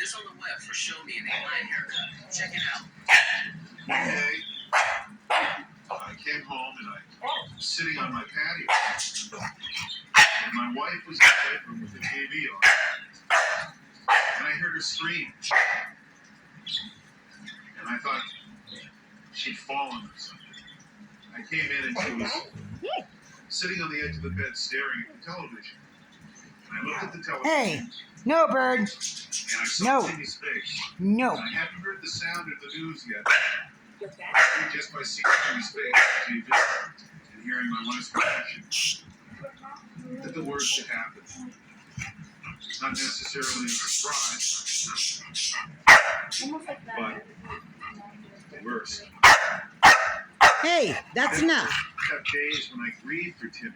this on the web for Show Me an A-line haircut. Check it out. Hey, I came home and I was sitting on my patio, and my wife was in the bedroom with the TV on, and I heard her scream, and I thought she'd fallen or something. I came in and she was sitting on the edge of the bed staring at the television. And I looked at the television. Hey, no, Bird. And I saw No. Timmy's face. No. And I hadn't heard the sound of the news yet. Just by seeing Timmy's face on TV and hearing my wife's reaction, that the worst had happened. Not necessarily a surprise, but the worst. Hey, that's enough. I have days when I grieve for Timmy.